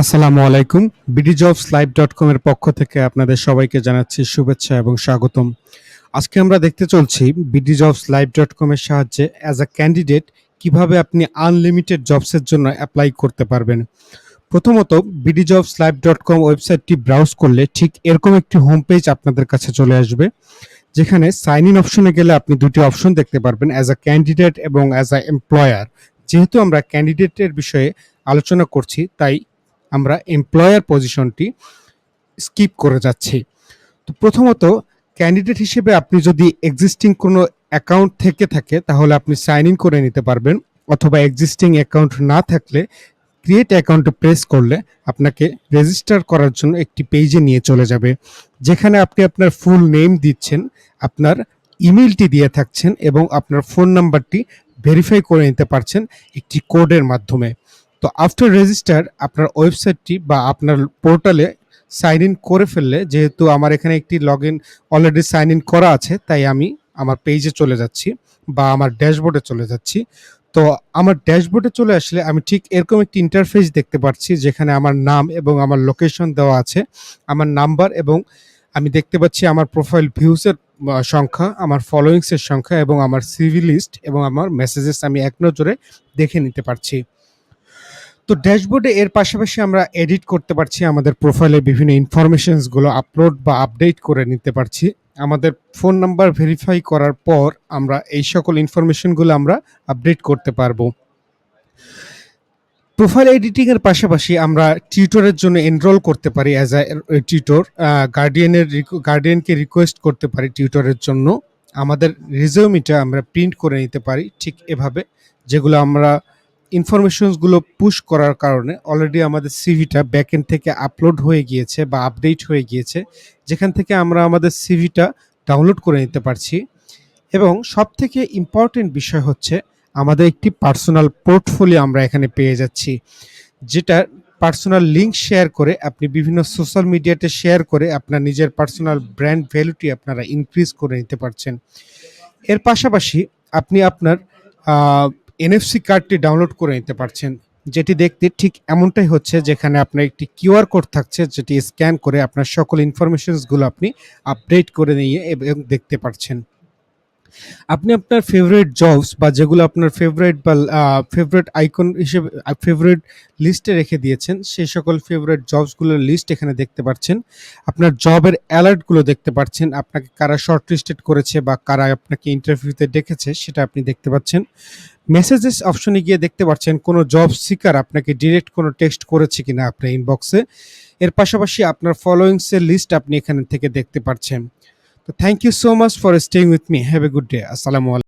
আসসালামু আলাইকুম। bdjobslive.com এর পক্ষ থেকে আপনাদের সবাইকে জানাচ্ছি শুভেচ্ছা এবং স্বাগতম। আজকে আমরা দেখতে চলছি bdjobslive.com এর সাহায্যে অ্যাজ আ ক্যান্ডিডেট কিভাবে আপনি আনলিমিটেড জবসের জন্য এপ্লাই করতে পারবেন। প্রথমত bdjobslive.com ওয়েবসাইটটি ব্রাউজ করলে ঠিক এরকম একটি হোম পেজ আপনাদের কাছে চলে আসবে। যেখানে সাইন ইন অপশনে গেলে আপনি দুটি অপশন দেখতে পারবেন, অ্যাজ আ ক্যান্ডিডেট এবং অ্যাজ আ এমপ্লয়ার। যেহেতু আমরা ক্যান্ডিডেটের বিষয়ে আলোচনা করছি, তাই আমরা এমপ্লয়ার পজিশনটি স্কিপ করে যাচ্ছি। তো প্রথমত ক্যান্ডিডেট হিসেবে আপনি যদি এক্সিস্টিং কোনো অ্যাকাউন্ট থেকে থাকে তাহলে আপনি সাইন ইন করে নিতে পারবেন, অথবা এক্সিস্টিং অ্যাকাউন্ট না থাকলে ক্রিয়েট অ্যাকাউন্টে প্রেস করলে আপনাকে রেজিস্টার করার জন্য একটি পেজে নিয়ে চলে যাবে, যেখানে আপনি আপনার ফুল নেম দিচ্ছেন, আপনার ইমেলটি দিয়ে থাকছেন এবং আপনার ফোন নাম্বারটি ভেরিফাই করে নিতে পারছেন একটি কোডের মাধ্যমে। তো আফটার রেজিস্টার আপনার ওয়েবসাইটটি বা আপনার পোর্টালে সাইন ইন করে ফেললে, যেহেতু আমার এখানে একটি log in already sign in করা আছে, তাই আমি আমার পেজে চলে যাচ্ছি বা আমার ড্যাশবোর্ডে চলে যাচ্ছি। তো আমার ড্যাশবোর্ডে চলে আসলে আমি ঠিক এরকম একটি ইন্টারফেস দেখতে পাচ্ছি, যেখানে আমার নাম এবং আমার লোকেশন দেওয়া আছে, আমার নাম্বার, এবং আমি দেখতে পাচ্ছি আমার প্রোফাইল ভিউসের সংখ্যা, আমার ফলোয়িংসের সংখ্যা এবং আমার সিভি লিস্ট এবং আমার মেসেজেস আমি এক নজরে দেখে নিতে পারছি। তো ড্যাশবোর্ডে এর পাশাপাশি আমরা এডিট করতে পারছি, আমাদের প্রোফাইলে বিভিন্ন ইনফরমেশনসগুলো আপলোড বা আপডেট করে নিতে পারছি। আমাদের ফোন নাম্বার ভেরিফাই করার পর আমরা এই সকল ইনফরমেশনগুলো আমরা আপডেট করতে পারবো। প্রোফাইল এডিটিং এর পাশাপাশি আমরা টিউটরের জন্য এনরোল করতে পারি অ্যাজ আ টিউটর। গার্ডিয়ানকে রিকোয়েস্ট করতে পারি টিউটরের জন্য। আমাদের রিজিউমিটা আমরা প্রিন্ট করে নিতে পারি ঠিক এভাবে, যেগুলো আমরা ইনফরমেশনসগুলো পুশ করার কারণে অলরেডি আমাদের সিভিটা ব্যাকএন্ড থেকে আপলোড হয়ে গিয়েছে বা আপডেট হয়ে গিয়েছে, যেখান থেকে আমরা আমাদের সিভিটা ডাউনলোড করে নিতে পারছি। এবং সবথেকে ইম্পর্টেন্ট বিষয় হচ্ছে আমাদের একটি পার্সোনাল পোর্টফোলিও আমরা এখানে পেয়ে যাচ্ছি, যেটা পার্সোনাল লিঙ্ক শেয়ার করে আপনি বিভিন্ন সোশ্যাল মিডিয়াতে শেয়ার করে আপনার নিজের পার্সোনাল ব্র্যান্ড ভ্যালুটি আপনারা ইনক্রিজ করে নিতে পারছেন। এর পাশাপাশি আপনি আপনার এনএফসি কার্ডটি ডাউনলোড করে নিতে পারছেন, যেটি দেখতে ঠিক এমনটাই হচ্ছে, যেখানে আপনার একটি কিউআর কোড থাকছে, যেটি স্ক্যান করে আপনার সকল ইনফরমেশনসগুলো আপনি আপডেট করে নিয়ে এবং দেখতে পারছেন। আপনি আপনার ফেভারিট জবস বা যেগুলো আপনার ফেভারিট বা ফেভারিট আইকন হিসেবে ফেভারিট লিস্টে রেখে দিয়েছেন, সেই সকল ফেভারিট জবসগুলোর লিস্ট এখানে দেখতে পাচ্ছেন। আপনার জবের অ্যালার্টগুলো দেখতে পাচ্ছেন, আপনাকে কারা শর্টলিস্টেড করেছে বা কারা আপনাকে ইন্টারভিউতে ডেকেছে সেটা আপনি দেখতে পাচ্ছেন। মেসেজেস অপশনে গিয়ে দেখতে পাচ্ছেন কোনো জব সিকার আপনাকে ডিরেক্ট কোনো টেক্সট করেছে কিনা আপনার ইনবক্সে। এর পাশাপাশি আপনার ফলোয়িংসের লিস্ট আপনি এখান থেকে দেখতে পাচ্ছেন। তো thank you so much for staying with me. Have a good day. আসসালামু আলাইকুম।